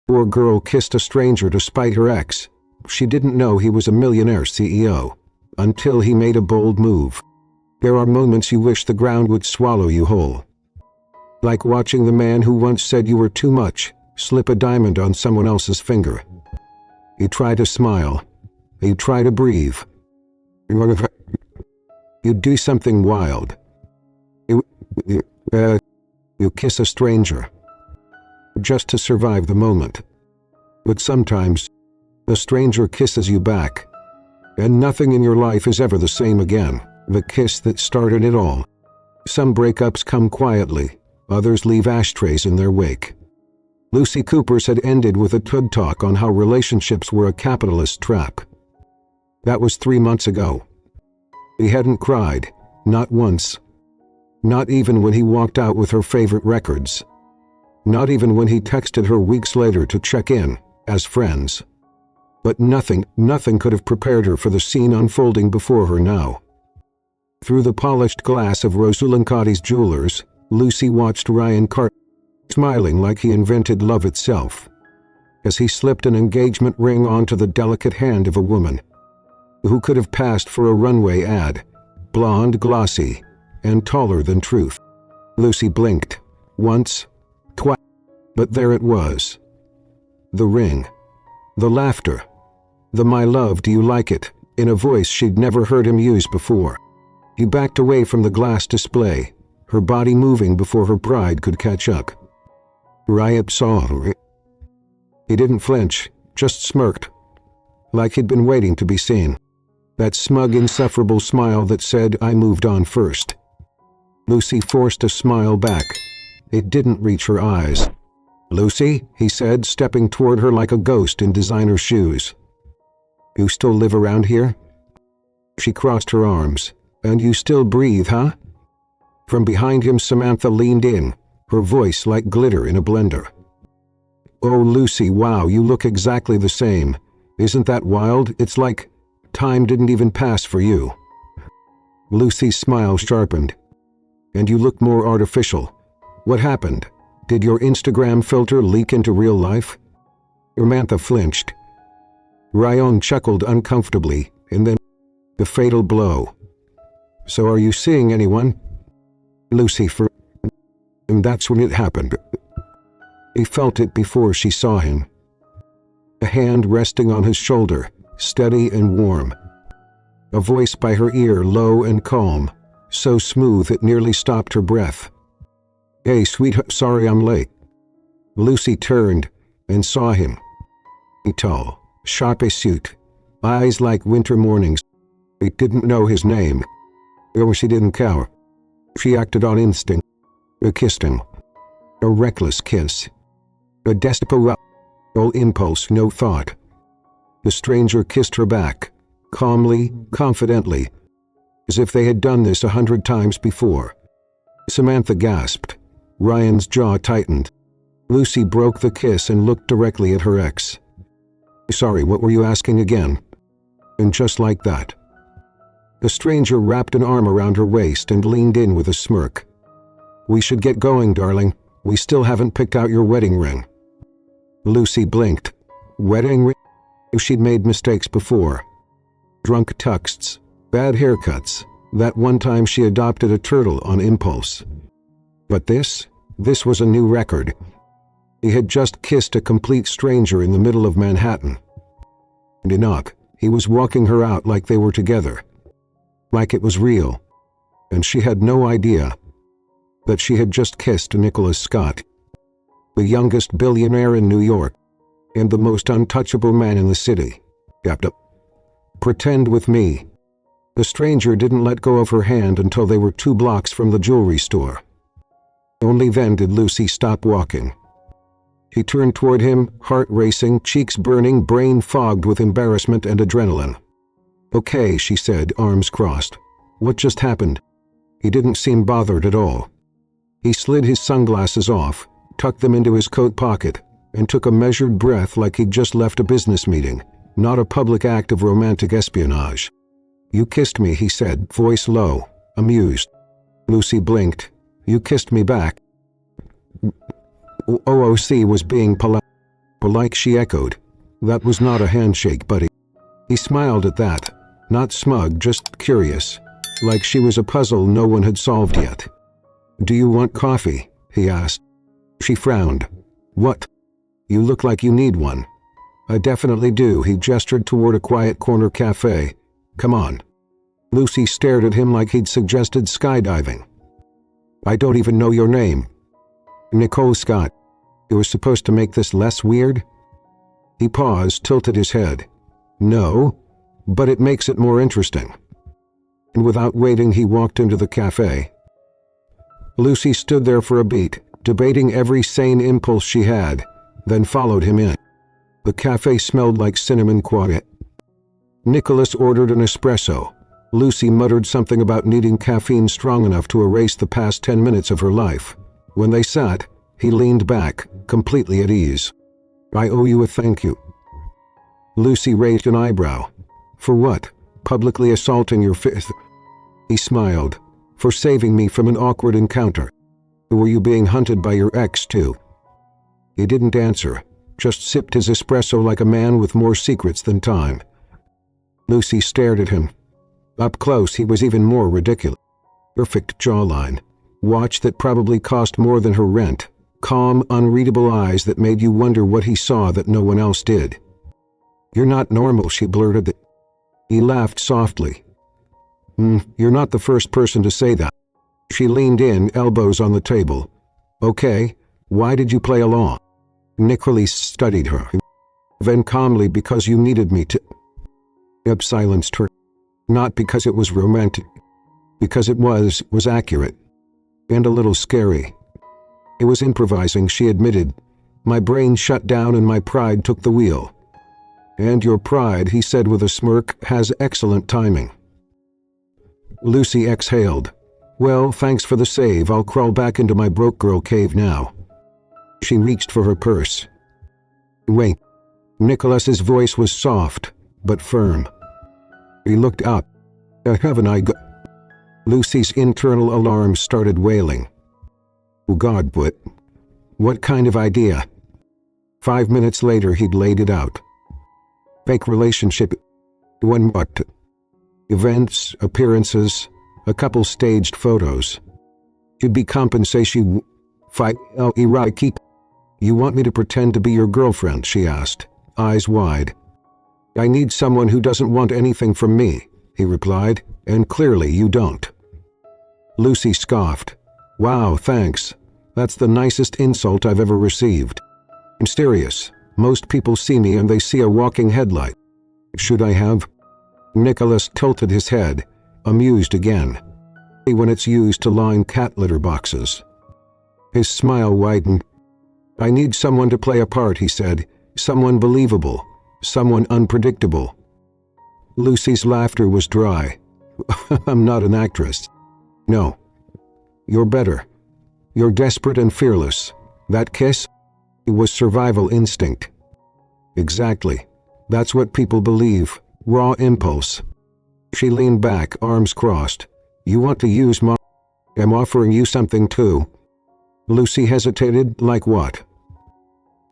Poor girl kissed a stranger to spite her ex. She didn't know he was a millionaire CEO until he made a bold move. There are moments you wish the ground would swallow you whole. Like watching the man who once said you were too much slip a diamond on someone else's finger. You try to smile. You try to breathe. You do something wild. You kiss a stranger. Just to survive the moment. But sometimes, a stranger kisses you back. And nothing in your life is ever the same again. The kiss that started it all. Some breakups come quietly. Others leave ashtrays in their wake. Lucy Cooper's had ended with a TED Talk on how relationships were a capitalist trap. That was 3 months ago. He hadn't cried, not once. Not even when he walked out with her favorite records. Not even when he texted her weeks later to check in, as friends. But nothing could have prepared her for the scene unfolding before her now. Through the polished glass of Rosulancati's jewelers, Lucy watched Ryan Carter, smiling like he invented love itself, as he slipped an engagement ring onto the delicate hand of a woman who could have passed for a runway ad, blonde, glossy, and taller than truth. Lucy blinked, once, twice, but there it was. The ring. The laughter. The "My love, do you like it?" in a voice she'd never heard him use before. He backed away from the glass display, her body moving before her pride could catch up. Ryan saw her. He didn't flinch, just smirked, like he'd been waiting to be seen. That smug, insufferable smile that said, "I moved on first." Lucy forced a smile back. It didn't reach her eyes. "Lucy," he said, stepping toward her like a ghost in designer shoes. "You still live around here?" She crossed her arms. "And you still breathe, huh?" From behind him, Samantha leaned in, her voice like glitter in a blender. "Oh, Lucy, wow, you look exactly the same. Isn't that wild? It's like time didn't even pass for you." Lucy's smile sharpened. "And you look more artificial. What happened? Did your Instagram filter leak into real life?" Samantha flinched. Ryan chuckled uncomfortably, and then the fatal blow. "So are you seeing anyone?" Lucy and that's when it happened. He felt it before she saw him. A hand resting on his shoulder, steady and warm. A voice by her ear, low and calm, so smooth it nearly stopped her breath. "Hey, sweetheart, sorry I'm late." Lucy turned and saw him. He tall, sharp as suit, eyes like winter mornings. He didn't know his name. Or she didn't care. She acted on instinct. Kissed him. A reckless kiss. A desperate, all impulse, no thought. The stranger kissed her back, calmly, confidently, as if they had done this 100 times before. Samantha gasped. Ryan's jaw tightened. Lucy broke the kiss and looked directly at her ex. "Sorry, what were you asking again?" And just like that, the stranger wrapped an arm around her waist and leaned in with a smirk. "We should get going, darling. We still haven't picked out your wedding ring." Lucy blinked. Wedding ring? She'd made mistakes before. Drunk texts, bad haircuts, that one time she adopted a turtle on impulse. But this was a new record. He had just kissed a complete stranger in the middle of Manhattan. And enough, he was walking her out like they were together. Like it was real. And she had no idea that she had just kissed Nicholas Scott, the youngest billionaire in New York, and the most untouchable man in the city. "Pretend with me." The stranger didn't let go of her hand until they were 2 blocks from the jewelry store. Only then did Lucy stop walking. She turned toward him, heart racing, cheeks burning, brain fogged with embarrassment and adrenaline. "Okay," she said, arms crossed. "What just happened?" He didn't seem bothered at all. He slid his sunglasses off, tucked them into his coat pocket, and took a measured breath like he'd just left a business meeting, not a public act of romantic espionage. "You kissed me," he said, voice low, amused. Lucy blinked. "You kissed me back." OOC was being polite. Polite, she echoed. That was not a handshake, buddy. He smiled at that, not smug, just curious, like she was a puzzle no one had solved yet. Do you want coffee? He asked. She frowned. What? You look like you need one. I definitely do. He gestured toward a quiet corner cafe. Come on. Lucy stared at him like he'd suggested skydiving. I don't even know your name. Nicole Scott. You were supposed to make this less weird? He paused, tilted his head. No, but it makes it more interesting. And without waiting, he walked into the cafe. Lucy stood there for a beat, debating every sane impulse she had, then followed him in. The cafe smelled like cinnamon quiet. Nicholas ordered an espresso. Lucy muttered something about needing caffeine strong enough to erase the past 10 minutes of her life. When they sat, he leaned back, completely at ease. I owe you a thank you. Lucy raised an eyebrow. For what? Publicly assaulting your fifth? He smiled. For saving me from an awkward encounter. Were you being hunted by your ex too? He didn't answer, just sipped his espresso like a man with more secrets than time. Lucy stared at him. Up close, he was even more ridiculous. Perfect jawline, watch that probably cost more than her rent, calm, unreadable eyes that made you wonder what he saw that no one else did. You're not normal, she blurted. He laughed softly. You're not the first person to say that. She leaned in, elbows on the table. Okay, why did you play along? Nicholas studied her. Then calmly, because you needed me to. Ebb silenced her. Not because it was romantic. Because it was accurate. And a little scary. It was improvising, she admitted. My brain shut down and my pride took the wheel. And your pride, he said with a smirk, has excellent timing. Lucy exhaled. Well, thanks for the save. I'll crawl back into my broke girl cave now. She reached for her purse. Wait. Nicholas's voice was soft, but firm. He looked up. Haven't I got... Lucy's internal alarm started wailing. Oh God, what kind of idea? 5 minutes later, he'd laid it out. Fake relationship. One what? Events, appearances, a couple staged photos. You'd be compensation. Keep. You want me to pretend to be your girlfriend? She asked, eyes wide. I need someone who doesn't want anything from me, he replied, and clearly you don't. Lucy scoffed. Wow, thanks. That's the nicest insult I've ever received. I'm serious. Most people see me and they see a walking headlight. Should I have? Nicholas tilted his head, amused again. When it's used to line cat litter boxes. His smile widened. I need someone to play a part, he said. Someone believable. Someone unpredictable. Lucy's laughter was dry. I'm not an actress. No. You're better. You're desperate and fearless. That kiss? It was survival instinct. Exactly. That's what people believe. Raw impulse. She leaned back, arms crossed. You want to use my... I'm offering you something too. Lucy hesitated. Like what?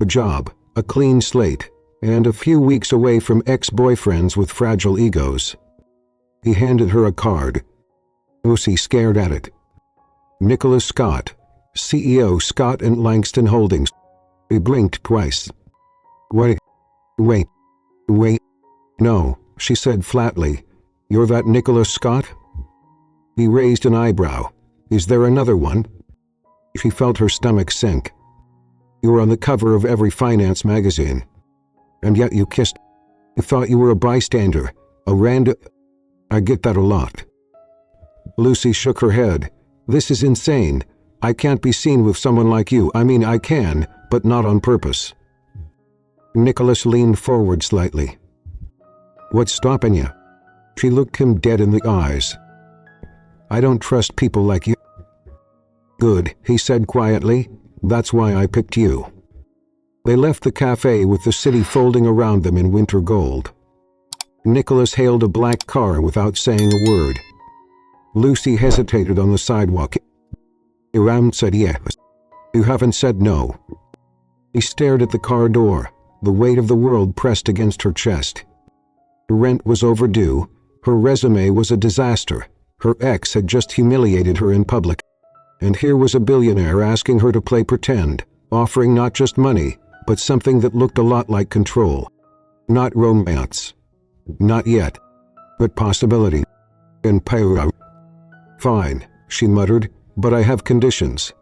A job, a clean slate, and a few weeks away from ex-boyfriends with fragile egos. He handed her a card. Lucy stared at it. Nicholas Scott, CEO, Scott and Langston Holdings. He blinked twice. Wait. No, she said flatly. You're that Nicholas Scott? He raised an eyebrow. Is there another one? She felt her stomach sink. You were on the cover of every finance magazine. And yet you kissed. You thought you were a bystander, a random... I get that a lot. Lucy shook her head. This is insane. I can't be seen with someone like you. I mean, I can, but not on purpose. Nicholas leaned forward slightly. What's stopping you? She looked him dead in the eyes. I don't trust people like you. Good, he said quietly. That's why I picked you. They left the cafe with the city folding around them in winter gold. Nicholas hailed a black car without saying a word. Lucy hesitated on the sidewalk. You haven't said yes. You haven't said no. He stared at the car door, the weight of the world pressed against her chest. Her rent was overdue, her resume was a disaster, her ex had just humiliated her in public. And here was a billionaire asking her to play pretend, offering not just money, but something that looked a lot like control. Not romance. Not yet. But possibility. And power. Fine, she muttered, but I have conditions.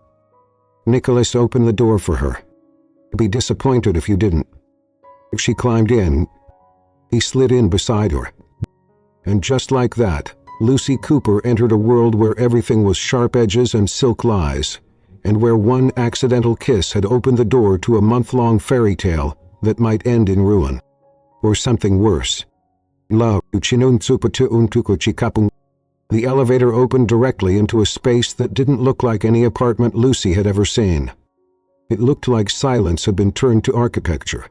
Nicholas opened the door for her. I'd be disappointed if you didn't. She climbed in. He slid in beside her. And just like that, Lucy Cooper entered a world where everything was sharp edges and silk lies, and where one accidental kiss had opened the door to a month-long fairy tale that might end in ruin. Or something worse. The elevator opened directly into a space that didn't look like any apartment Lucy had ever seen. It looked like silence had been turned to architecture.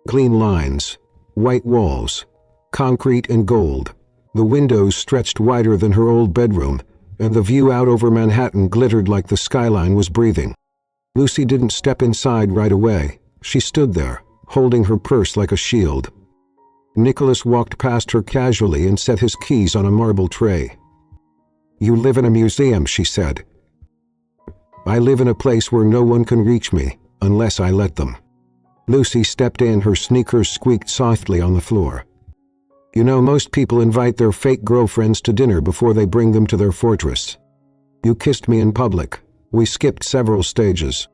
Clean lines, white walls, concrete and gold. The windows stretched wider than her old bedroom, and the view out over Manhattan glittered like the skyline was breathing. Lucy didn't step inside right away. She stood there, holding her purse like a shield. Nicholas walked past her casually and set his keys on a marble tray. "You live in a museum," she said. "I live in a place where no one can reach me, unless I let them." Lucy stepped in, her sneakers squeaked softly on the floor. "You know, most people invite their fake girlfriends to dinner before they bring them to their fortress. You kissed me in public. We skipped several stages."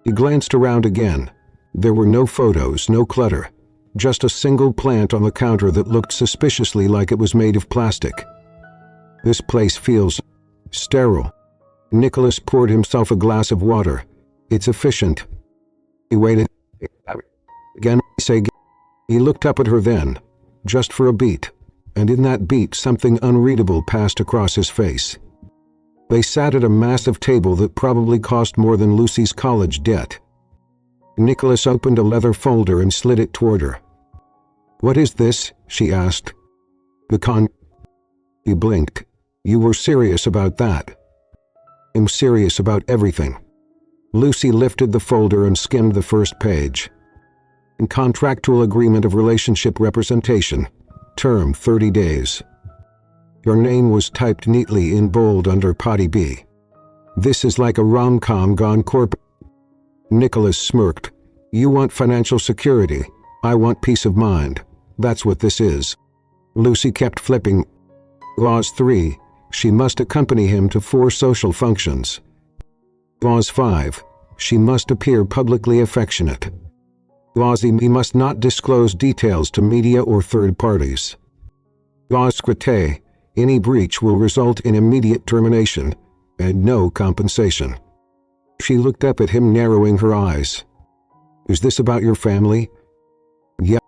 He glanced around again. There were no photos, no clutter. Just a single plant on the counter that looked suspiciously like it was made of plastic. "This place feels sterile." Nicholas poured himself a glass of water. "It's efficient." He waited. Again, he looked up at her then, just for a beat, and in that beat something unreadable passed across his face. They sat at a massive table that probably cost more than Lucy's college debt. Nicholas opened a leather folder and slid it toward her. "What is this?" she asked. He blinked. "You were serious about that." "I'm serious about everything." Lucy lifted the folder and skimmed the first page. Contractual agreement of relationship representation. Term 30 days. Your name was typed neatly in bold under potty B. "This is like a rom-com gone corporate." Nicholas smirked. "You want financial security. I want peace of mind. That's what this is." Lucy kept flipping. Clause 3. She must accompany him to 4 social functions. Clause 5. She must appear publicly affectionate. Clause E. He must not disclose details to media or third parties. Clause Quate. Any breach will result in immediate termination and no compensation. She looked up at him, narrowing her eyes. "Is this about your family?" "Yeah.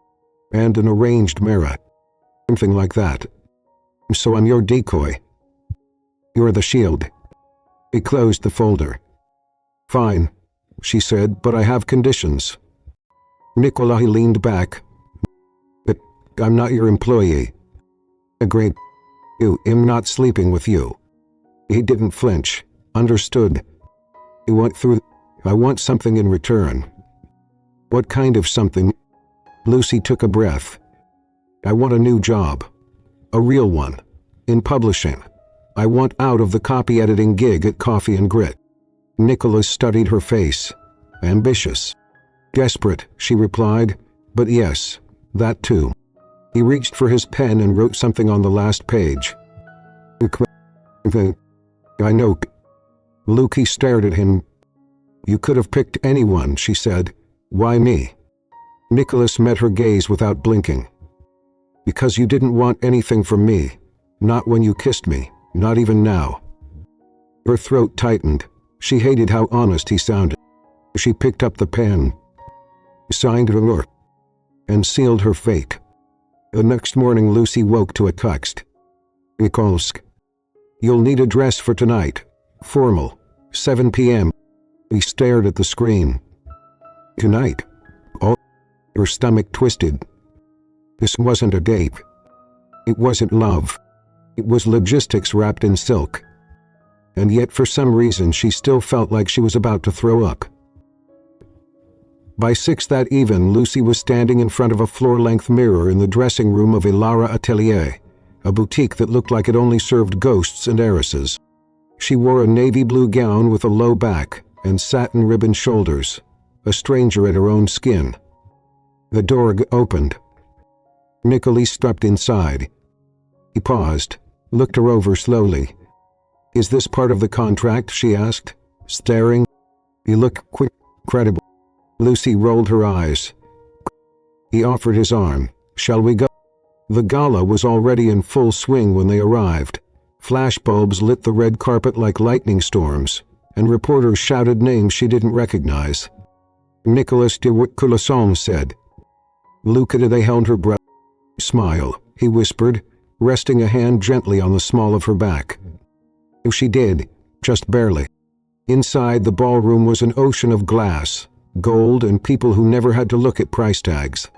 And an arranged marriage. Something like that. So I'm your decoy. You're the shield." He closed the folder. "Fine," she said, "but I have conditions." Nikolai leaned back. "But I'm not your employee." "Agreed. I'm not sleeping with you." He didn't flinch. Understood. He went through. "I want something in return." "What kind of something?" Lucy took a breath. "I want a new job. A real one. In publishing. I want out of the copy editing gig at Coffee and Grit." Nicholas studied her face. "Ambitious." "Desperate," she replied, "but yes, that too." He reached for his pen and wrote something on the last page. "I know." Lucy stared at him. "You could have picked anyone," she said. "Why me?" Nicholas met her gaze without blinking. "Because you didn't want anything from me. Not when you kissed me, not even now." Her throat tightened. She hated how honest he sounded. She picked up the pen, signed her, and sealed her fate. The next morning Lucy woke to a text. "Nikolsk. You'll need a dress for tonight. Formal. 7 p.m. He stared at the screen. "Tonight?" Oh, her stomach twisted. This wasn't a date. It wasn't love. It was logistics wrapped in silk. And yet for some reason she still felt like she was about to throw up. By 6 that even, Lucy was standing in front of a floor-length mirror in the dressing room of Ilara Atelier, a boutique that looked like it only served ghosts and heiresses. She wore a navy blue gown with a low back and satin ribbon shoulders, a stranger at her own skin. The door opened. Nicholas stepped inside. He paused, looked her over slowly. "Is this part of the contract?" she asked, staring. He looked credible. Lucy rolled her eyes. He offered his arm. "Shall we go?" The gala was already in full swing when they arrived. Flashbulbs lit the red carpet like lightning storms, and reporters shouted names she didn't recognize. Nicolas de Coulson said. Luca, they held her breath. "Smile," he whispered, resting a hand gently on the small of her back. She did, just barely. Inside the ballroom was an ocean of glass, gold, and people who never had to look at price tags.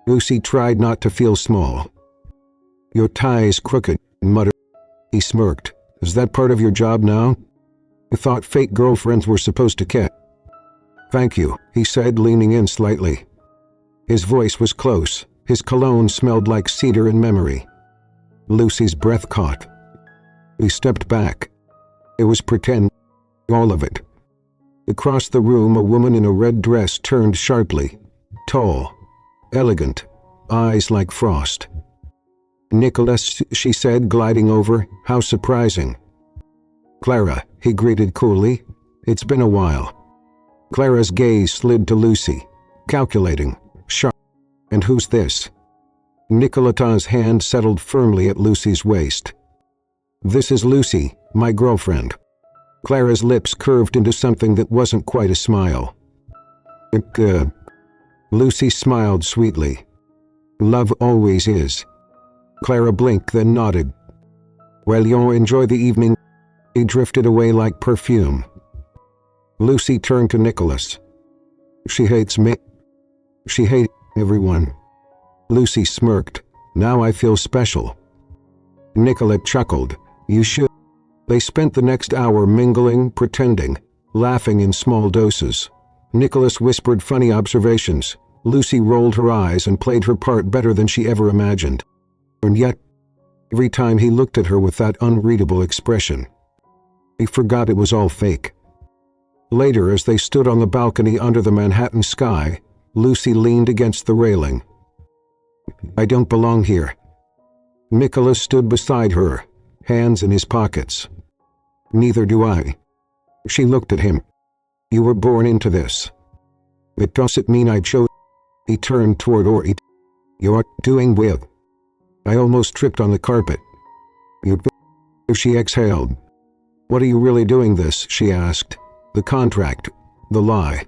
Lucy tried not to feel small. "Your tie is crooked," muttered. He smirked. "Is that part of your job now? I thought fake girlfriends were supposed to kiss." "Thank you," he said, leaning in slightly. His voice was close. His cologne smelled like cedar and memory. Lucy's breath caught. He stepped back. It was pretend, all of it. Across the room, a woman in a red dress turned sharply. Tall, elegant, eyes like frost. "Nicholas," she said, gliding over. "How surprising." "Clara," he greeted coolly. "It's been a while." Clara's gaze slid to Lucy, calculating, sharp. "And who's this?" Nicolata's hand settled firmly at Lucy's waist. "This is Lucy, my girlfriend." Clara's lips curved into something that wasn't quite a smile. Good. Lucy smiled sweetly. "Love always is." Clara blinked, then nodded. "Well, you'll enjoy the evening." He drifted away like perfume. Lucy turned to Nicholas. "She hates me." "She hates everyone." Lucy smirked. "Now I feel special." Nicolette chuckled. "You should." They spent the next hour mingling, pretending, laughing in small doses. Nicholas whispered funny observations. Lucy rolled her eyes and played her part better than she ever imagined. And yet, every time he looked at her with that unreadable expression, he forgot it was all fake. Later, as they stood on the balcony under the Manhattan sky, Lucy leaned against the railing. "I don't belong here." Nicholas stood beside her, hands in his pockets. "Neither do I." She looked at him. "You were born into this." "It doesn't mean I chose." He turned toward Ori. "You're doing well." "I almost tripped on the carpet." "You..." She exhaled. "What are you really doing this?" she asked. "The contract. The lie."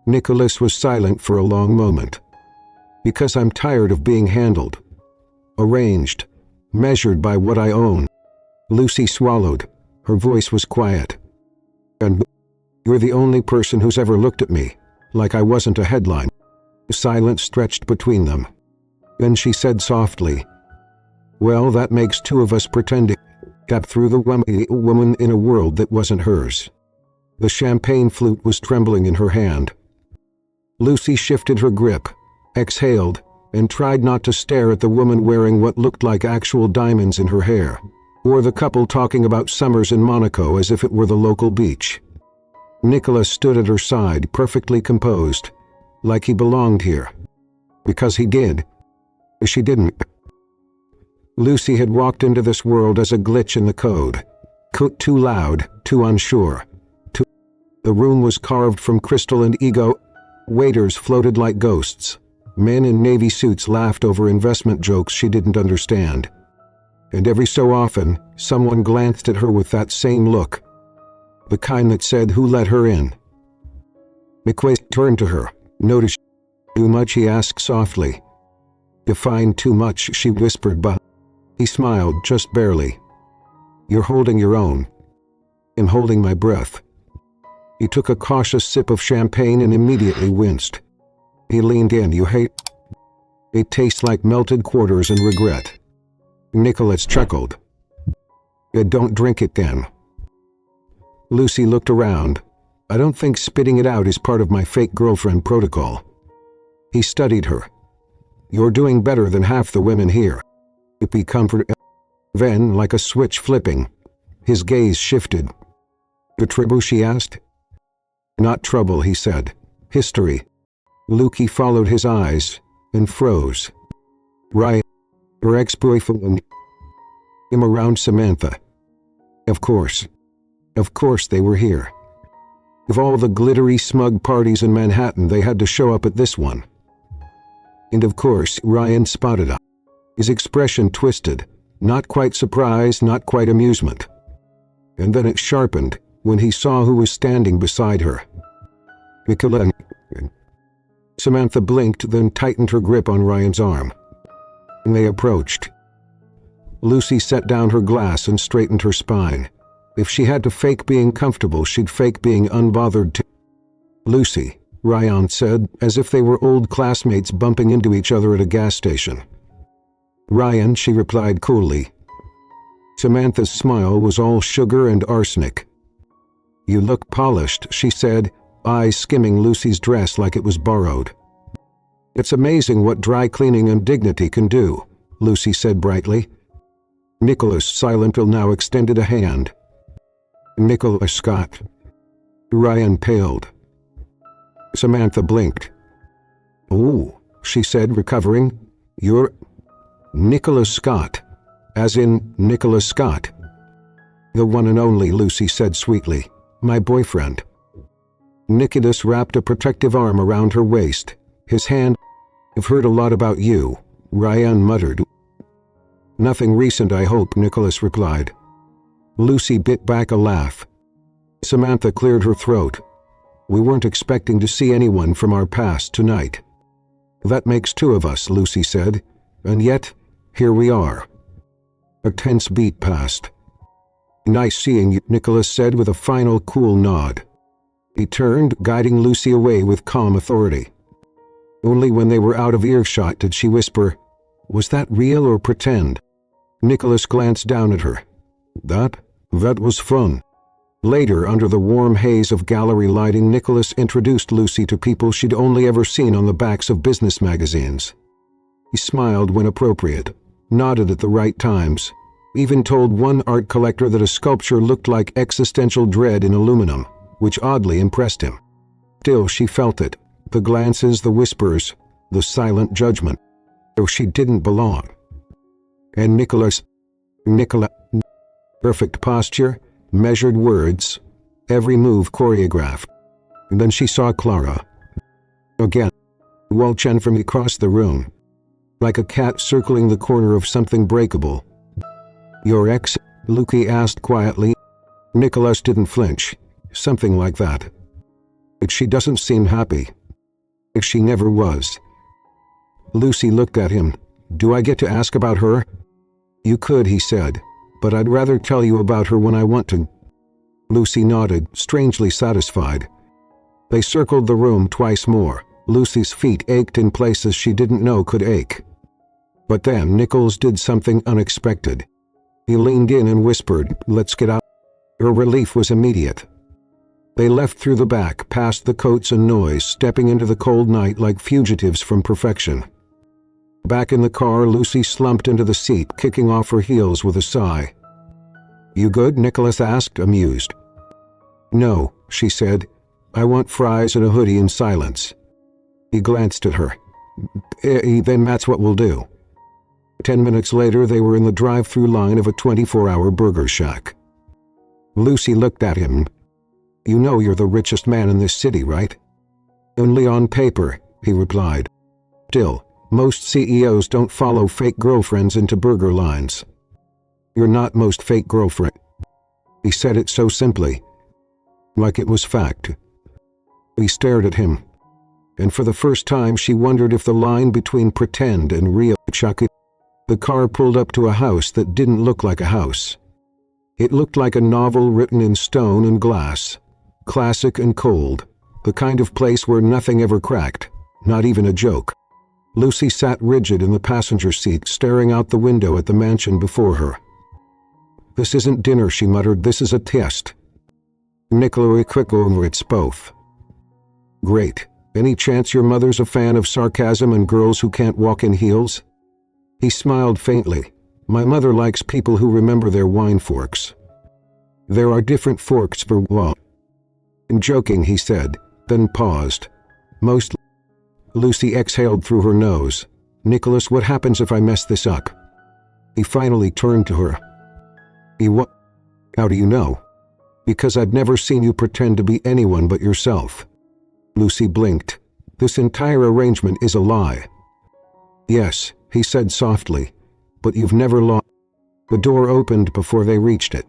Nicholas was silent for a long moment. "Because I'm tired of being handled. Arranged. Measured by what I own." Lucy swallowed. Her voice was quiet. "And you're the only person who's ever looked at me, like I wasn't a headline." Silence stretched between them. Then she said softly, "Well, that makes two of us pretending." Tapped through the woman in a world that wasn't hers. The champagne flute was trembling in her hand. Lucy shifted her grip, exhaled, and tried not to stare at the woman wearing what looked like actual diamonds in her hair, or the couple talking about summers in Monaco as if it were the local beach. Nicholas stood at her side, perfectly composed, like he belonged here. Because he did. She didn't. Lucy had walked into this world as a glitch in the code. Too loud, too unsure. The room was carved from crystal and ego. Waiters floated like ghosts. Men in navy suits laughed over investment jokes she didn't understand. And every so often, someone glanced at her with that same look. The kind that said, "Who let her in?" McQuaid turned to her. "Notice too much?" he asked softly. "Define too much," she whispered, but he smiled, just barely. "You're holding your own." "I'm holding my breath." He took a cautious sip of champagne and immediately winced. He leaned in. "You hate..." "It tastes like melted quarters and regret." Nicholas chuckled. "Don't drink it then." Lucy looked around. I don't think spitting it out is part of my fake girlfriend protocol. He studied her. You're doing better than half the women here. It be comfort. Then, like a switch flipping, his gaze shifted. The trouble, she asked. Not trouble, he said. History. Lukey followed his eyes and froze. Ryan, her ex-boyfriend, him around Samantha. Of course they were here. Of all the glittery, smug parties in Manhattan, they had to show up at this one. And of course, Ryan spotted her. His expression twisted, not quite surprise, not quite amusement. And then it sharpened when he saw who was standing beside her. Nicola. Samantha blinked, then tightened her grip on Ryan's arm. They approached. Lucy set down her glass and straightened her spine. If she had to fake being comfortable, she'd fake being unbothered too. Lucy, Ryan said, as if they were old classmates bumping into each other at a gas station. Ryan, she replied coolly. Samantha's smile was all sugar and arsenic. You look polished, she said, eyes skimming Lucy's dress like it was borrowed. It's amazing what dry cleaning and dignity can do, Lucy said brightly. Nicholas Silential now extended a hand. Nicholas Scott. Ryan paled. Samantha blinked. "Ooh," she said, recovering. "You're Nicholas Scott, as in Nicholas Scott." "The one and only," Lucy said sweetly. "My boyfriend." Nicholas wrapped a protective arm around her waist. His hand. "I've heard a lot about you," Ryan muttered. "Nothing recent, I hope," Nicholas replied. Lucy bit back a laugh. Samantha cleared her throat. "We weren't expecting to see anyone from our past tonight." "That makes two of us," Lucy said. "And yet, here we are." A tense beat passed. "Nice seeing you," Nicholas said with a final cool nod. He turned, guiding Lucy away with calm authority. Only when they were out of earshot did she whisper, "Was that real or pretend?" Nicholas glanced down at her. That was fun." Later, under the warm haze of gallery lighting, Nicholas introduced Lucy to people she'd only ever seen on the backs of business magazines. He smiled when appropriate, nodded at the right times, even told one art collector that a sculpture looked like existential dread in aluminum, which oddly impressed him. Still, she felt it, the glances, the whispers, the silent judgment, though she didn't belong. And Nicola, perfect posture, measured words, every move choreographed. And then she saw Clara. Again, walking from across the room, like a cat circling the corner of something breakable. "Your ex?" Lukey asked quietly. Nicholas didn't flinch. "Something like that. But she doesn't seem happy. Like she never was." Lucy looked at him. "Do I get to ask about her?" "You could," he said, "but I'd rather tell you about her when I want to." Lucy nodded, strangely satisfied. They circled the room twice more. Lucy's feet ached in places she didn't know could ache. But then Nichols did something unexpected. He leaned in and whispered, "Let's get out." Her relief was immediate. They left through the back, past the coats and noise, stepping into the cold night like fugitives from perfection. Back in the car, Lucy slumped into the seat, kicking off her heels with a sigh. "You good?" Nicholas asked, amused. "No," she said. "I want fries and a hoodie in silence." He glanced at her. Then that's what we'll do." 10 minutes later, they were in the drive-through line of a 24-hour burger shack. Lucy looked at him. "You know you're the richest man in this city, right?" "Only on paper," he replied. "Still, most CEOs don't follow fake girlfriends into burger lines." "You're not most fake girlfriend." He said it so simply, like it was fact. He stared at him, and for the first time she wondered if the line between pretend and real. The car pulled up to a house that didn't look like a house. It looked like a novel written in stone and glass, classic and cold, the kind of place where nothing ever cracked, not even a joke. Lucy sat rigid in the passenger seat, staring out the window at the mansion before her. "This isn't dinner," she muttered. "This is a test." Nicola quick over it's both. Great. Any chance your mother's a fan of sarcasm and girls who can't walk in heels? He smiled faintly. My mother likes people who remember their wine forks. There are different forks for what? Joking, he said, then paused. Most. Lucy exhaled through her nose. Nicholas, what happens if I mess this up? He finally turned to her. What? How do you know? Because I've never seen you pretend to be anyone but yourself. Lucy blinked. This entire arrangement is a lie. Yes, he said softly, but you've never lost. The door opened before they reached it.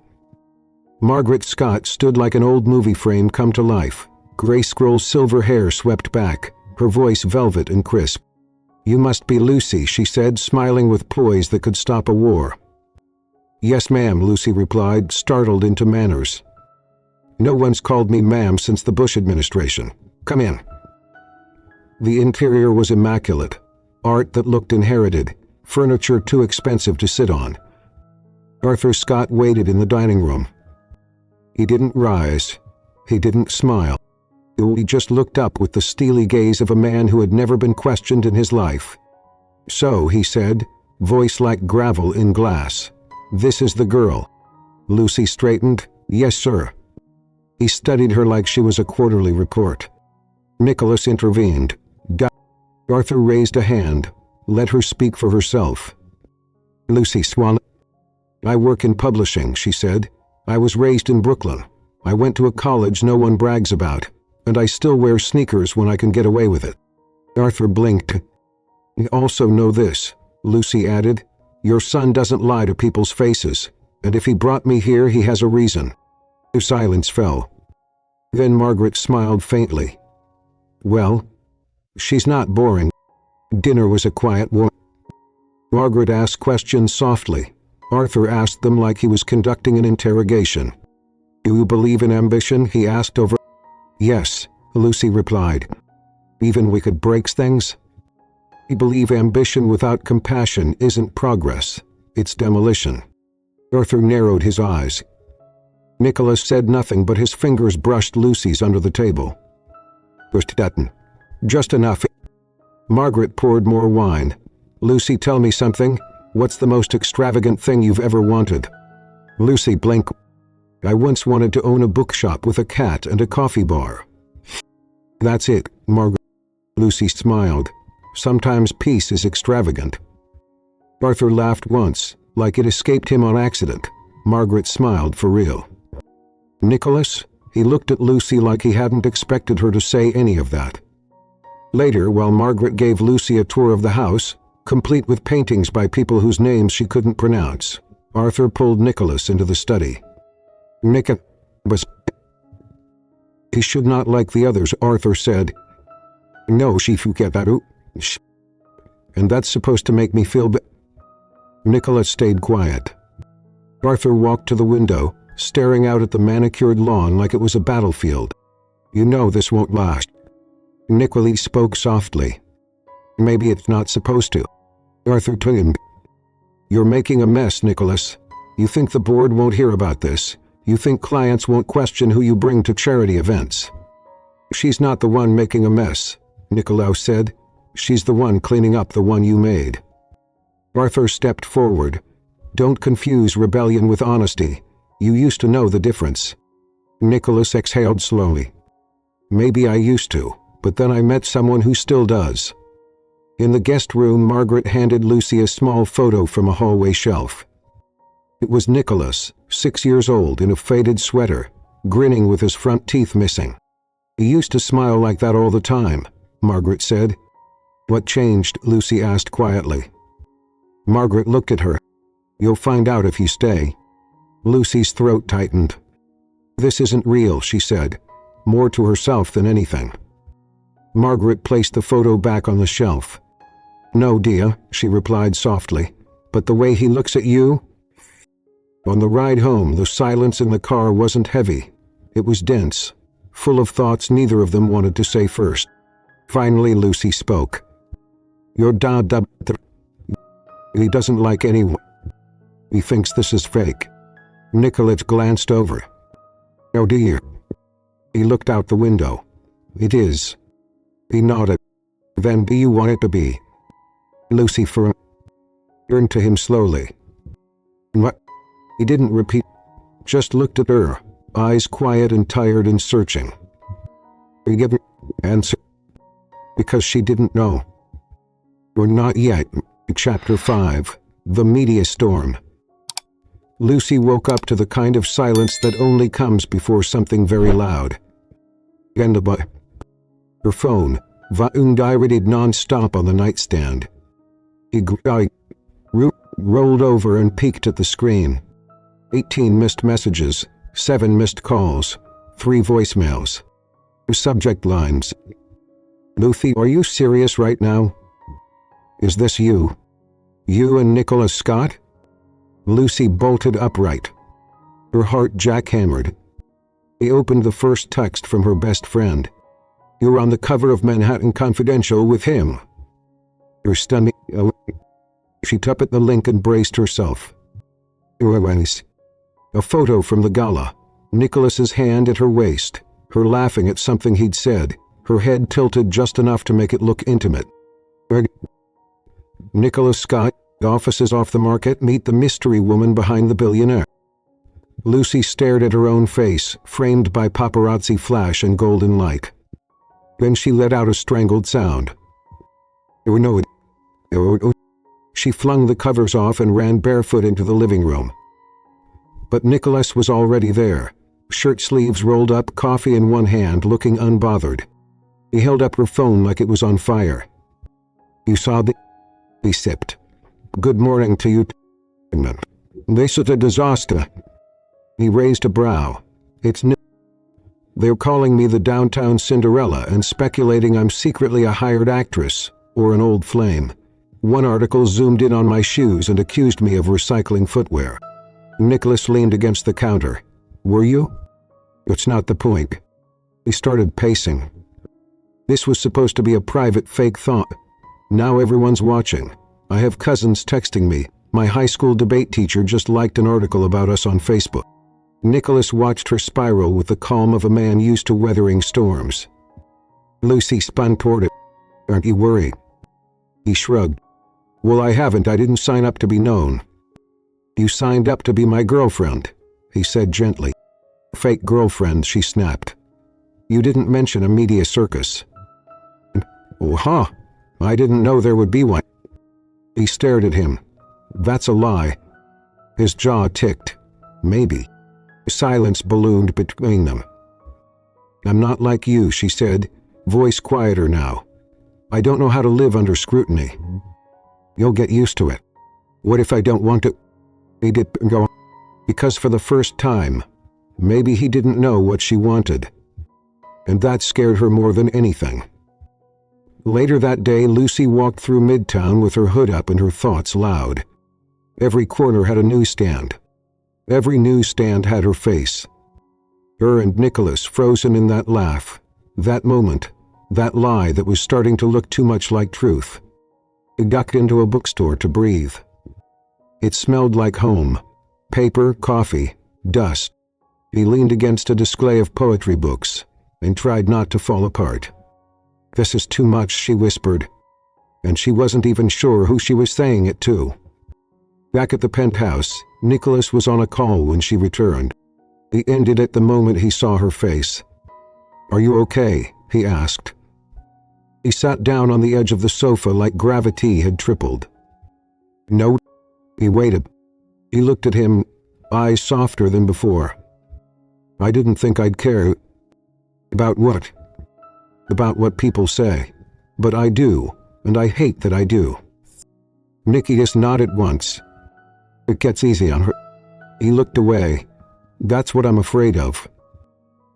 Margaret Scott stood like an old movie frame come to life. Gray scroll's silver hair swept back, her voice velvet and crisp. You must be Lucy, she said, smiling with poise that could stop a war. Yes, ma'am, Lucy replied, startled into manners. No one's called me ma'am since the Bush administration. Come in. The interior was immaculate. Art that looked inherited, furniture too expensive to sit on. Arthur Scott waited in the dining room. He didn't rise. He didn't smile. He just looked up with the steely gaze of a man who had never been questioned in his life. So, he said, voice like gravel in glass. This is the girl. Lucy straightened. Yes, sir. He studied her like she was a quarterly report. Nicholas intervened. Arthur raised a hand. Let her speak for herself. Lucy swallowed. I work in publishing, she said. I was raised in Brooklyn. I went to a college no one brags about, and I still wear sneakers when I can get away with it. Arthur blinked. I also know this, Lucy added. Your son doesn't lie to people's faces, and if he brought me here, he has a reason. The silence fell. Then Margaret smiled faintly. Well, she's not boring. Dinner was a quiet one. Margaret asked questions softly. Arthur asked them like he was conducting an interrogation. Do you believe in ambition? He asked over. Yes, Lucy replied. Even wicked breaks things? I believe ambition without compassion isn't progress, it's demolition. Arthur narrowed his eyes. Nicholas said nothing, but his fingers brushed Lucy's under the table. Just enough. Margaret poured more wine. Lucy, tell me something. What's the most extravagant thing you've ever wanted? Lucy blinked. I once wanted to own a bookshop with a cat and a coffee bar. That's it, Margaret. Lucy smiled. Sometimes peace is extravagant. Arthur laughed once, like it escaped him on accident. Margaret smiled for real. Nicholas? He looked at Lucy like he hadn't expected her to say any of that. Later, while Margaret gave Lucy a tour of the house, complete with paintings by people whose names she couldn't pronounce, Arthur pulled Nicholas into the study. Was. He should not like the others, Arthur said. No, she forget that. And that's supposed to make me feel Nicholas stayed quiet. Arthur walked to the window, staring out at the manicured lawn like it was a battlefield. You know this won't last. Nicholas spoke softly. Maybe it's not supposed to. Arthur turned. You're making a mess, Nicholas. You think the board won't hear about this. You think clients won't question who you bring to charity events. She's not the one making a mess, Nicolau said. She's the one cleaning up the one you made. Arthur stepped forward. Don't confuse rebellion with honesty. You used to know the difference. Nicholas exhaled slowly. Maybe I used to, but then I met someone who still does. In the guest room, Margaret handed Lucy a small photo from a hallway shelf. It was Nicholas, 6 years old, in a faded sweater, grinning with his front teeth missing. He used to smile like that all the time, Margaret said. What changed? Lucy asked quietly. Margaret looked at her. You'll find out if you stay. Lucy's throat tightened. This isn't real, she said, more to herself than anything. Margaret placed the photo back on the shelf. No, dear, she replied softly, but the way he looks at you. On the ride home, the silence in the car wasn't heavy. It was dense, full of thoughts neither of them wanted to say first. Finally, Lucy spoke. Your dad, he doesn't like anyone. He thinks this is fake. Nicholas glanced over. Oh dear. He looked out the window. It is. He nodded. Then be you want it to be. Lucy turned to him slowly. What? He didn't repeat, just looked at her, eyes quiet and tired and searching. He gave her answer because she didn't know. Or not yet. Chapter 5. The Media Storm. Lucy woke up to the kind of silence that only comes before something very loud. And her phone vibrated non-stop on the nightstand. He rolled over and peeked at the screen. 18 missed messages, 7 missed calls, 3 voicemails. Subject lines. Lucy, are you serious right now? Is this you? You and Nicholas Scott? Lucy bolted upright. Her heart jackhammered. He opened the first text from her best friend. You're on the cover of Manhattan Confidential with him. You're stunning. She tapped at the link and braced herself. A photo from the gala. Nicholas's hand at her waist, her laughing at something he'd said, her head tilted just enough to make it look intimate. Nicholas Scott, offices off the market, meet the mystery woman behind the Billionaire. Lucy stared at her own face, framed by paparazzi flash and golden light. Then she let out a strangled sound. She flung the covers off and ran barefoot into the living room. But Nicholas was already there, shirt sleeves rolled up, coffee in one hand, looking unbothered. He held up her phone like it was on fire. You saw the... He sipped. Good morning to you. This is a disaster. He raised a brow. It's new. They're calling me the downtown Cinderella and speculating I'm secretly a hired actress or an old flame. One article zoomed in on my shoes and accused me of recycling footwear. Nicholas leaned against the counter. Were you? It's not the point. He started pacing. This was supposed to be a private fake thought. Now everyone's watching. I have cousins texting me. My high school debate teacher just liked an article about us on Facebook. Nicholas watched her spiral with the calm of a man used to weathering storms. Lucy spun toward it. Aren't you worried? He shrugged. Well, I haven't. I didn't sign up to be known. You signed up to be my girlfriend, he said gently. Fake girlfriend, she snapped. You didn't mention a media circus. Oh, huh. I didn't know there would be one. He stared at him. That's a lie. His jaw ticked. Maybe. Silence ballooned between them. I'm not like you, she said, voice quieter now. I don't know how to live under scrutiny. You'll get used to it. What if I don't want to? He did go, because for the first time, maybe he didn't know what she wanted. And that scared her more than anything. Later that day, Lucy walked through Midtown with her hood up and her thoughts loud. Every corner had a newsstand. Every newsstand had her face. Her and Nicholas frozen in that laugh, that moment, that lie that was starting to look too much like truth. He ducked into a bookstore to breathe. It smelled like home. Paper, coffee, dust. He leaned against a display of poetry books and tried not to fall apart. This is too much, she whispered, and she wasn't even sure who she was saying it to. Back at the penthouse, Nicholas was on a call when she returned. He ended at the moment he saw her face. Are you okay? He asked. He sat down on the edge of the sofa like gravity had tripled. No. He waited. He looked at him, eyes softer than before. I didn't think I'd care. About what? About what people say. But I do, and I hate that I do. Nicholas nodded once. It gets easy on her. He looked away. That's what I'm afraid of.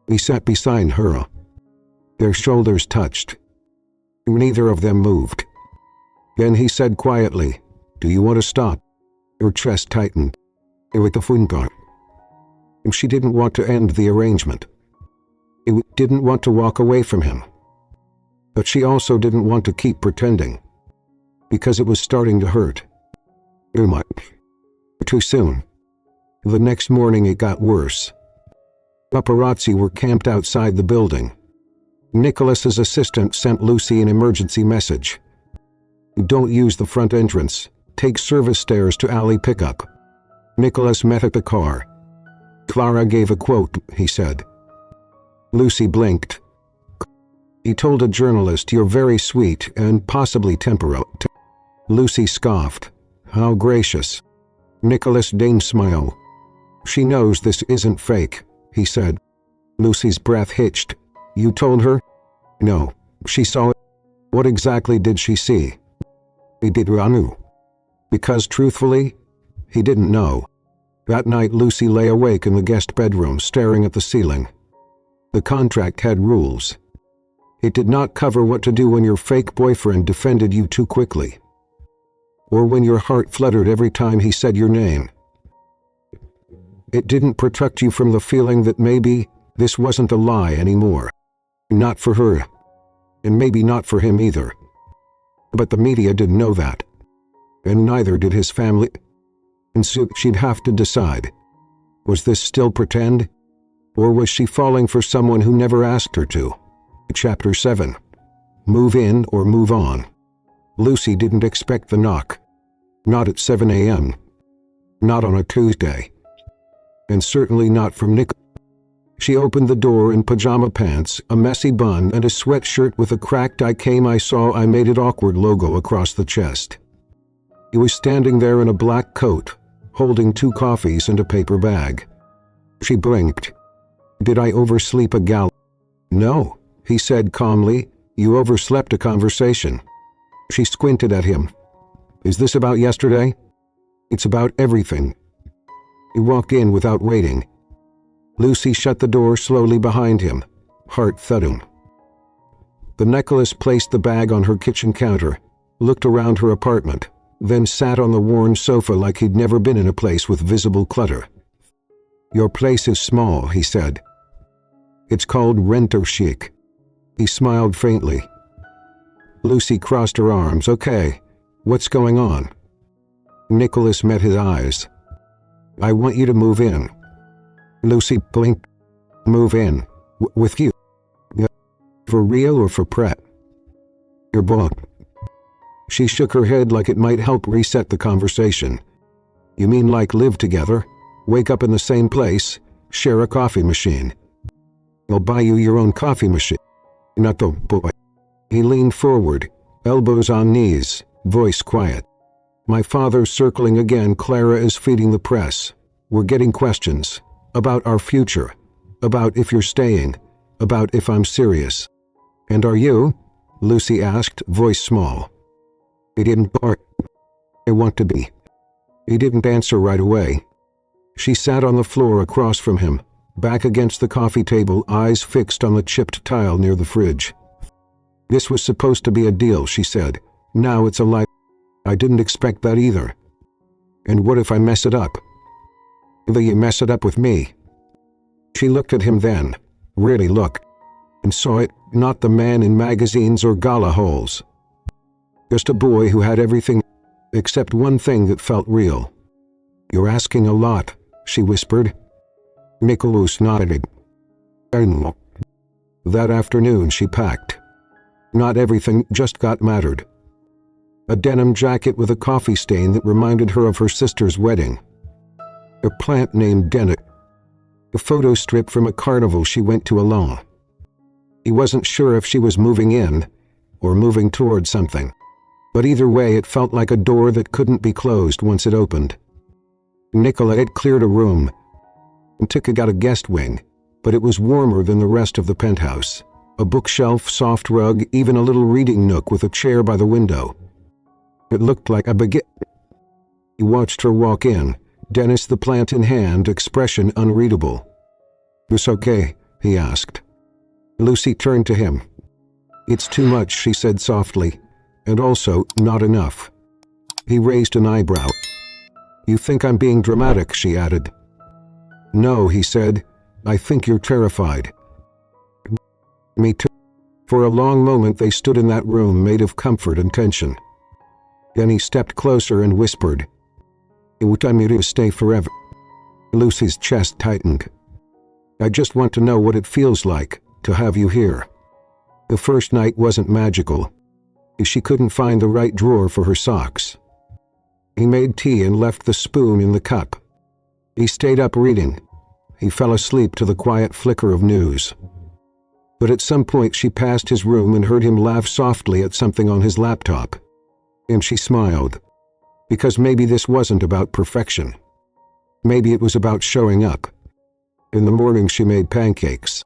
He sat beside her. Their shoulders touched. Neither of them moved. Then he said quietly, Do you want to stop? Her chest tightened. With the phone. She didn't want to end the arrangement. She didn't want to walk away from him. But she also didn't want to keep pretending. Because it was starting to hurt. Too much. Too soon. The next morning it got worse. Paparazzi were camped outside the building. Nicholas's assistant sent Lucy an emergency message. Don't use the front entrance. Take service stairs to alley pickup. Nicholas met at the car. Clara gave a quote, he said. Lucy blinked. He told a journalist, "You're very sweet and possibly temporal." Lucy scoffed. How gracious. Nicholas deigned smile. She knows this isn't fake, he said. Lucy's breath hitched. You told her? No, she saw it. What exactly did she see? He did Ranu. Because truthfully, he didn't know. That night Lucy lay awake in the guest bedroom staring at the ceiling. The contract had rules. It did not cover what to do when your fake boyfriend defended you too quickly, or when your heart fluttered every time he said your name. It didn't protect you from the feeling that maybe this wasn't a lie anymore. Not for her, and maybe not for him either. But the media didn't know that, and neither did his family. And so she'd have to decide. Was this still pretend? Or was she falling for someone who never asked her to? Chapter 7. Move in or move on. Lucy didn't expect the knock. Not at 7 a.m. Not on a Tuesday. And certainly not from Nick. She opened the door in pajama pants, a messy bun, and a sweatshirt with a cracked I made it awkward logo across the chest. He was standing there in a black coat, holding 2 coffees and a paper bag. She blinked. Did I oversleep a gal? No, he said calmly. You overslept a conversation. She squinted at him. Is this about yesterday? It's about everything. He walked in without waiting. Lucy shut the door slowly behind him, heart thudding. The Nicholas placed the bag on her kitchen counter, looked around her apartment, then sat on the worn sofa like he'd never been in a place with visible clutter. Your place is small, he said. It's called renter chic. He smiled faintly. Lucy crossed her arms. Okay, what's going on? Nicholas met his eyes. I want you to move in. Lucy blinked. Move in? With you? For real or for prep? You're both. She shook her head like it might help reset the conversation. You mean like live together? Wake up in the same place? Share a coffee machine? I'll buy you your own coffee machine. Not the boy. He leaned forward, elbows on knees, voice quiet. My father's circling again. Clara is feeding the press. We're getting questions. About our future. About if you're staying. About if I'm serious. And are you? Lucy asked, voice small. He didn't bark. I want to be. He didn't answer right away. She sat on the floor across from him, back against the coffee table, eyes fixed on the chipped tile near the fridge. This was supposed to be a deal, she said. Now it's a lie. I didn't expect that either. And what if I mess it up? Will you mess it up with me? She looked at him then, really looked, and saw it, not the man in magazines or gala holes. Just a boy who had everything, except one thing that felt real. You're asking a lot, she whispered. Nicholas nodded. That afternoon she packed. Not everything, just got mattered. A denim jacket with a coffee stain that reminded her of her sister's wedding. A plant named Dennett. A photo strip from a carnival she went to alone. He wasn't sure if she was moving in or moving toward something, but either way it felt like a door that couldn't be closed once it opened. Nicola had cleared a room and got a guest wing, but it was warmer than the rest of the penthouse. A bookshelf, soft rug, even a little reading nook with a chair by the window. It looked like a baguette. He watched her walk in, Dennis the plant in hand, expression unreadable. This okay? He asked. Lucy turned to him. It's too much, she said softly, and also not enough. He raised an eyebrow. You think I'm being dramatic, she added. No, he said. I think you're terrified. Me too. For a long moment they stood in that room made of comfort and tension. Then he stepped closer and whispered, "It would time you to stay forever." Lucy's chest tightened. I just want to know what it feels like to have you here." The first night wasn't magical. She couldn't find the right drawer for her socks. He made tea and left the spoon in the cup. He stayed up reading. He fell asleep to the quiet flicker of news. But at some point she passed his room and heard him laugh softly at something on his laptop. And she smiled. Because maybe this wasn't about perfection. Maybe it was about showing up. In the morning she made pancakes.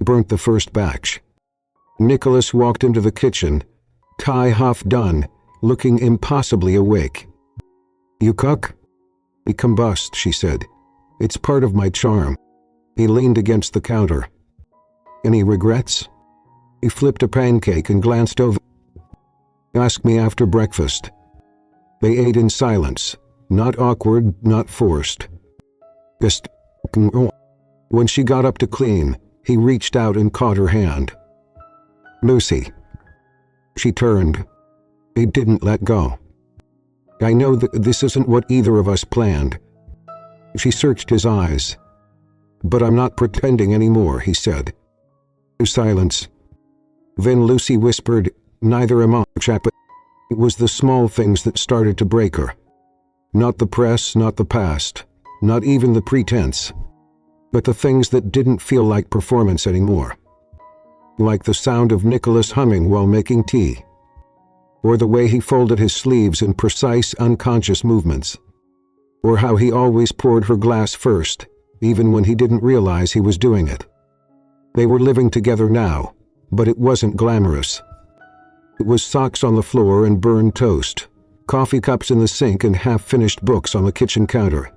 Burnt the first batch. Nicholas walked into the kitchen, tie half done, looking impossibly awake. "You cook?" "We combust," she said. "It's part of my charm." He leaned against the counter. "Any regrets?" He flipped a pancake and glanced over. "Ask me after breakfast." They ate in silence, not awkward, not forced. Just when she got up to clean, he reached out and caught her hand. "Lucy." She turned. He didn't let go. "I know that this isn't what either of us planned." She searched his eyes. "But I'm not pretending anymore," he said. Silence. Then Lucy whispered, "Neither am I, chap." It was the small things that started to break her. Not the press, not the past, not even the pretense, but the things that didn't feel like performance anymore. Like the sound of Nicholas humming while making tea. Or the way he folded his sleeves in precise, unconscious movements. Or how he always poured her glass first, even when he didn't realize he was doing it. They were living together now, but it wasn't glamorous. It was socks on the floor and burned toast, coffee cups in the sink and half-finished books on the kitchen counter.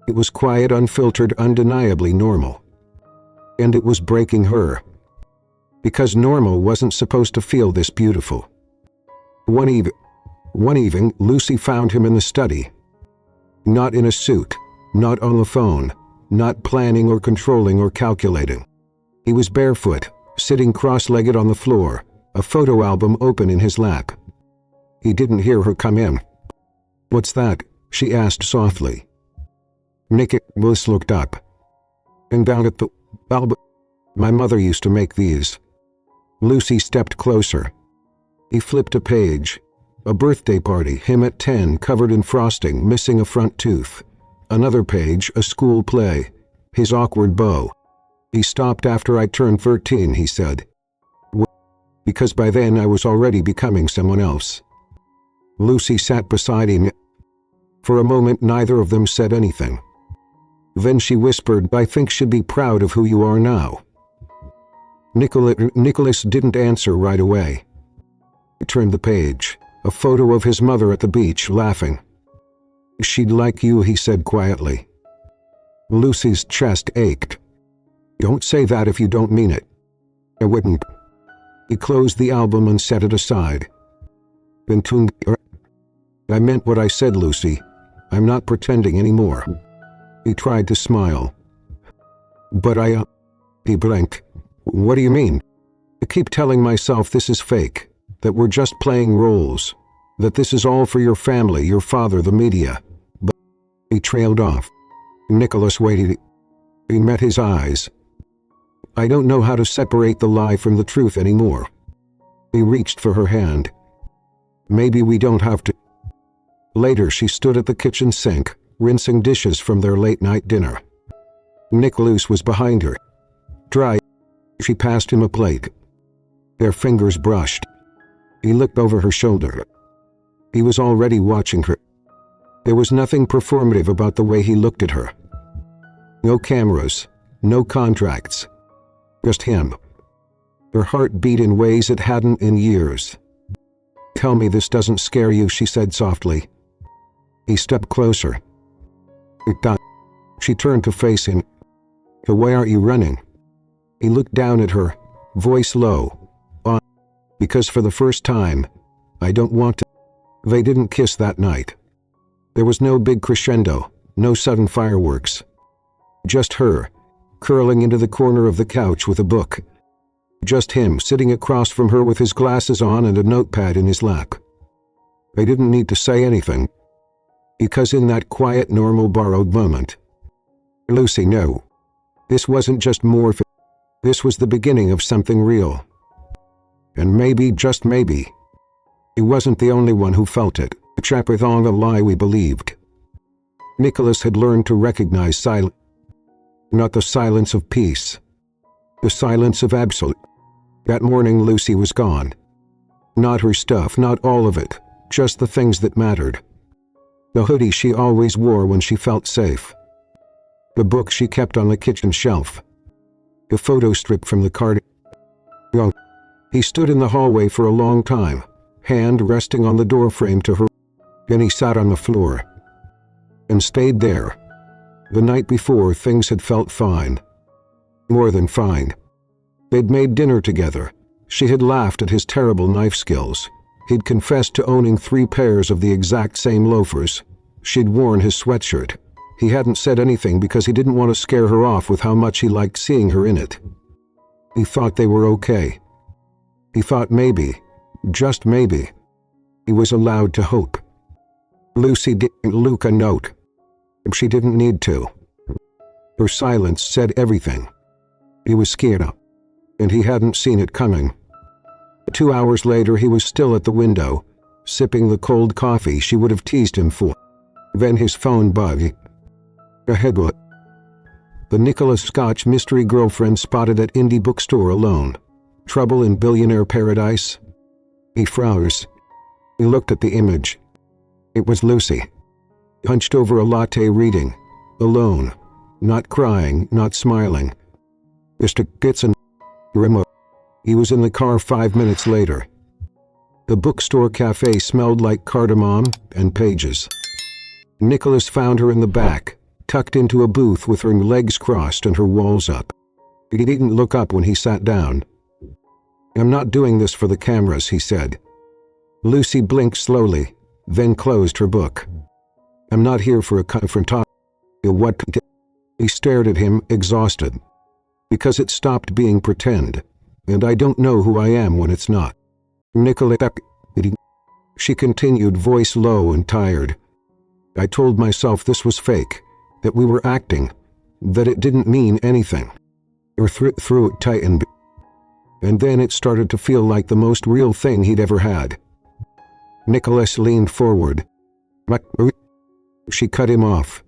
It was quiet, unfiltered, undeniably normal. And it was breaking her. Because normal wasn't supposed to feel this beautiful. One evening, Lucy found him in the study. Not in a suit, not on the phone, not planning or controlling or calculating. He was barefoot, sitting cross-legged on the floor, a photo album open in his lap. He didn't hear her come in. "What's that?" she asked softly. Nicholas looked up. "And down at the album. My mother used to make these." Lucy stepped closer. He flipped a page. A birthday party, him at 10, covered in frosting, missing a front tooth. Another page, a school play, his awkward bow. "He stopped after I turned 13, he said. Because by then I was already becoming someone else." Lucy sat beside him. For a moment neither of them said anything. Then she whispered, "I think she'd be proud of who you are now." Nicholas didn't answer right away. He turned the page, a photo of his mother at the beach, laughing. "She'd like you," he said quietly. Lucy's chest ached. "Don't say that if you don't mean it." "I wouldn't." He closed the album and set it aside. "I meant what I said, Lucy. I'm not pretending anymore." He tried to smile. "But he blinked. "What do you mean?" "I keep telling myself this is fake, that we're just playing roles, that this is all for your family, your father, the media." But he trailed off. Nicholas waited. He met his eyes. "I don't know how to separate the lie from the truth anymore." He reached for her hand. "Maybe we don't have to." Later she stood at the kitchen sink, rinsing dishes from their late-night dinner. Nicholas was behind her. "Dry." She passed him a plate. Their fingers brushed. He looked over her shoulder. He was already watching her. There was nothing performative about the way he looked at her. No cameras, no contracts. Just him. Her heart beat in ways it hadn't in years. "Tell me this doesn't scare you," she said softly. He stepped closer. "It does." She turned to face him. "Why aren't you running?" He looked down at her, voice low. "Because for the first time, I don't want to." They didn't kiss that night. There was no big crescendo, no sudden fireworks. Just her, curling into the corner of the couch with a book. Just him sitting across from her with his glasses on and a notepad in his lap. They didn't need to say anything. Because in that quiet, normal, borrowed moment, "Lucy, no." This wasn't just morphine. This was the beginning of something real. And maybe, just maybe, he wasn't the only one who felt it. Trapped within a lie we believed. Nicholas had learned to recognize silence. Not the silence of peace. The silence of absolute. That morning Lucy was gone. Not her stuff, not all of it, just the things that mattered. The hoodie she always wore when she felt safe. The book she kept on the kitchen shelf. The photo strip from the card. He stood in the hallway for a long time, hand resting on the doorframe to her. Then he sat on the floor. And stayed there. The night before, things had felt fine. More than fine. They'd made dinner together. She had laughed at his terrible knife skills. He'd confessed to owning 3 pairs of the exact same loafers. She'd worn his sweatshirt. He hadn't said anything because he didn't want to scare her off with how much he liked seeing her in it. He thought they were okay. He thought maybe, just maybe, he was allowed to hope. Lucy didn't Luke a note. She didn't need to. Her silence said everything. He was scared up, and he hadn't seen it coming. 2 hours later he was still at the window, sipping the cold coffee she would have teased him for. Then his phone buzzed. A headline. The Nicholas Scotch mystery girlfriend spotted at indie bookstore alone. Trouble in billionaire paradise? He froze. He looked at the image. It was Lucy. Hunched over a latte reading. Alone. Not crying, not smiling. Mr. Kitson. Remote. He was in the car 5 minutes later. The bookstore cafe smelled like cardamom and pages. Nicholas found her in the back, tucked into a booth with her legs crossed and her walls up. He didn't look up when he sat down. "I'm not doing this for the cameras," he said. Lucy blinked slowly, then closed her book. "I'm not here for a confrontation." What? He stared at him, exhausted. "Because it stopped being pretend, and I don't know who I am when it's not." Nicholas, she continued, voice low and tired. "I told myself this was fake, that we were acting, that it didn't mean anything." Her throat tightened, and then it started to feel like the most real thing he'd ever had. Nicholas leaned forward. She cut him off.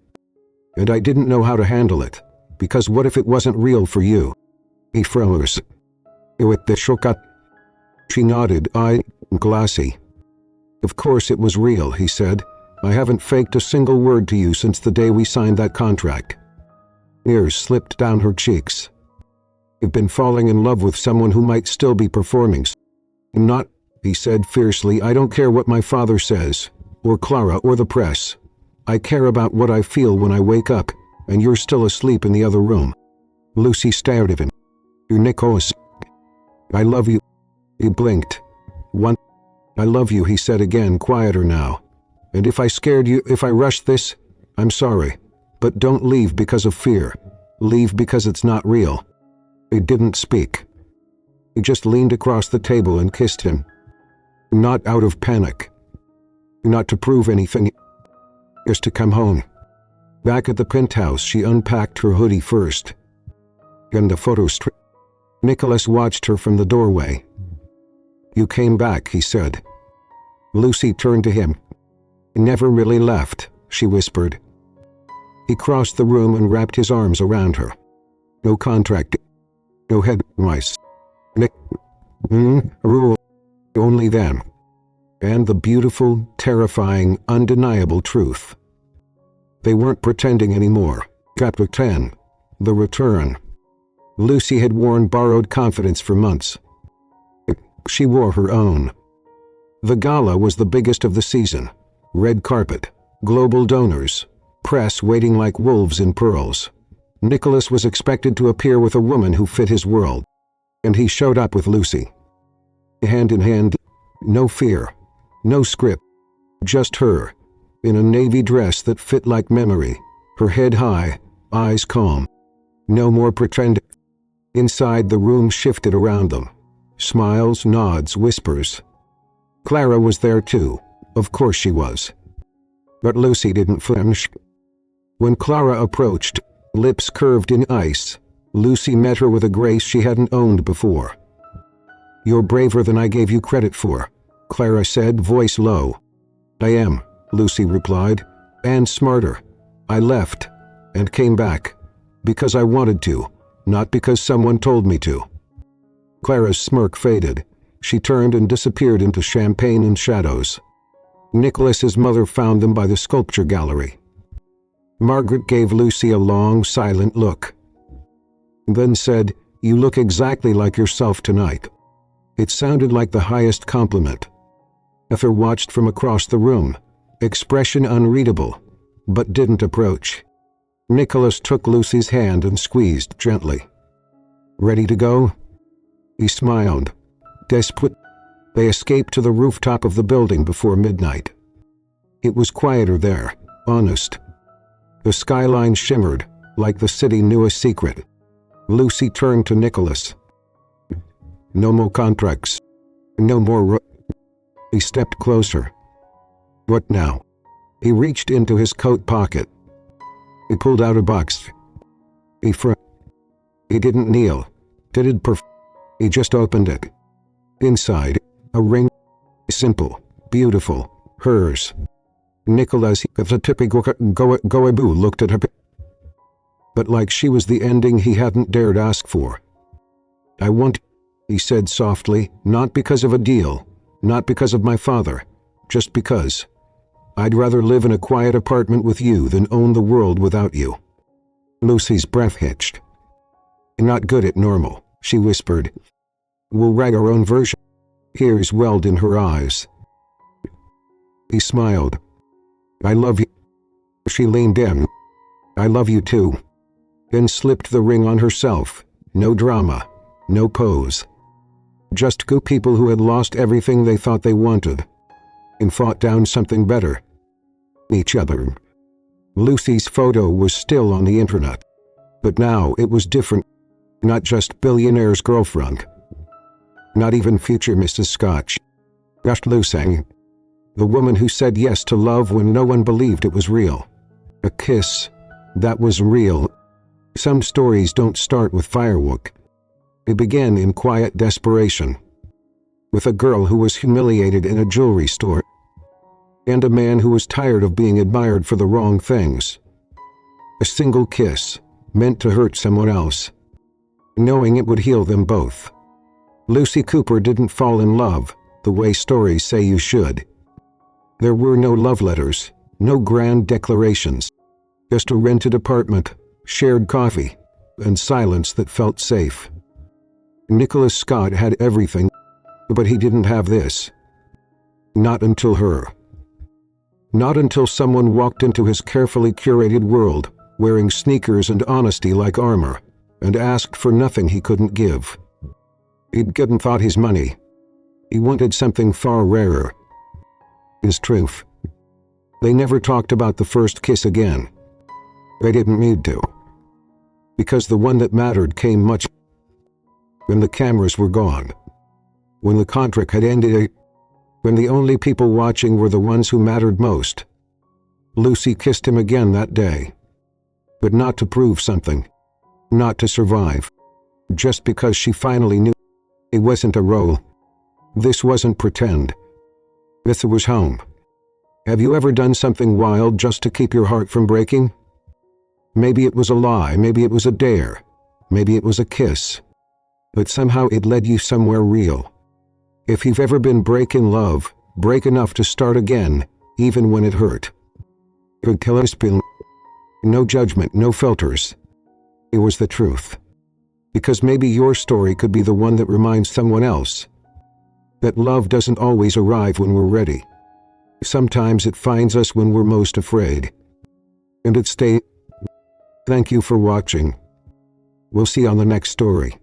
"And I didn't know how to handle it, because what if it wasn't real for you?" He froze. With the shock. She nodded, eye glassy. "Of course it was real," he said. "I haven't faked a single word to you since the day we signed that contract." Tears slipped down her cheeks. "You've been falling in love with someone who might still be performing." "I'm not," he said fiercely. "I don't care what my father says, or Clara, or the press. I care about what I feel when I wake up, and you're still asleep in the other room." Lucy stared at him. "You Nicholas. I love you." He blinked. "One. I love you," he said again, quieter now. "And if I scared you, if I rushed this, I'm sorry. But don't leave because of fear. Leave because it's not real." He didn't speak. He just leaned across the table and kissed him. Not out of panic. Not to prove anything. Just to come home. Back at the penthouse, she unpacked her hoodie first. And the photo strip. Nicholas watched her from the doorway. "You came back," he said. Lucy turned to him. "Never really left," she whispered. He crossed the room and wrapped his arms around her. "No contract. No head mice. Nick. Rule. Only them." And the beautiful, terrifying, undeniable truth. They weren't pretending anymore. Chapter 10. The Return. Lucy had worn borrowed confidence for months. She wore her own. The gala was the biggest of the season. Red carpet, global donors, press waiting like wolves in pearls. Nicholas was expected to appear with a woman who fit his world. And he showed up with Lucy. Hand in hand, no fear. No script, just her, in a navy dress that fit like memory, her head high, eyes calm. No more pretend. Inside, the room shifted around them. Smiles, nods, whispers. Clara was there too, of course she was. But Lucy didn't flinch. When Clara approached, lips curved in ice, Lucy met her with a grace she hadn't owned before. "You're braver than I gave you credit for," Clara said, voice low. "I am," Lucy replied, "and smarter. I left, and came back, because I wanted to, not because someone told me to." Clara's smirk faded. She turned and disappeared into champagne and shadows. Nicholas's mother found them by the sculpture gallery. Margaret gave Lucy a long, silent look, then said, "You look exactly like yourself tonight." It sounded like the highest compliment. Ether watched from across the room, expression unreadable, but didn't approach. Nicholas took Lucy's hand and squeezed gently. "Ready to go?" He smiled. Desperate. They escaped to the rooftop of the building before midnight. It was quieter there, honest. The skyline shimmered, like the city knew a secret. Lucy turned to Nicholas. "No more contracts. No more He stepped closer. "What now?" He reached into his coat pocket. He pulled out a box. He didn't kneel. He just opened it. Inside, a ring. Simple, beautiful, hers. Nicholas, the typical Goebu, looked at her, but like she was the ending he hadn't dared ask for. "I want," he said softly, "not because of a deal, not because of my father, just because. I'd rather live in a quiet apartment with you than own the world without you." Lucy's breath hitched. "Not good at normal," she whispered. "We'll write our own version." Tears welled in her eyes. He smiled. "I love you." She leaned in. "I love you too." Then slipped the ring on herself. No drama, no pose. Just two people who had lost everything they thought they wanted, and fought down something better. Each other. Lucy's photo was still on the internet, but now it was different. Not just Billionaire's girlfriend. Not even future Mrs. Scotch. Just Lucy. The woman who said yes to love when no one believed it was real. A kiss. That was real. Some stories don't start with fireworks. They begin in quiet desperation. With a girl who was humiliated in a jewelry store. And a man who was tired of being admired for the wrong things. A single kiss, meant to hurt someone else, knowing it would heal them both. Lucy Cooper didn't fall in love, the way stories say you should. There were no love letters, no grand declarations. Just a rented apartment, shared coffee, and silence that felt safe. Nicholas Scott had everything, but he didn't have this. Not until her. Not until someone walked into his carefully curated world, wearing sneakers and honesty like armor, and asked for nothing he couldn't give. He'd gotten thought his money. He wanted something far rarer. His truth. They never talked about the first kiss again. They didn't need to. Because the one that mattered came much when the cameras were gone. When the contract had ended. When the only people watching were the ones who mattered most. Lucy kissed him again that day. But not to prove something. Not to survive. Just because she finally knew it wasn't a role. This wasn't pretend. This was home. Have you ever done something wild just to keep your heart from breaking? Maybe it was a lie, maybe it was a dare, maybe it was a kiss. But somehow it led you somewhere real. If you've ever been break in love, break enough to start again, even when it hurt. No judgment, no filters. It was the truth. Because maybe your story could be the one that reminds someone else that love doesn't always arrive when we're ready. Sometimes it finds us when we're most afraid. And it stays. Thank you for watching. We'll see you on the next story.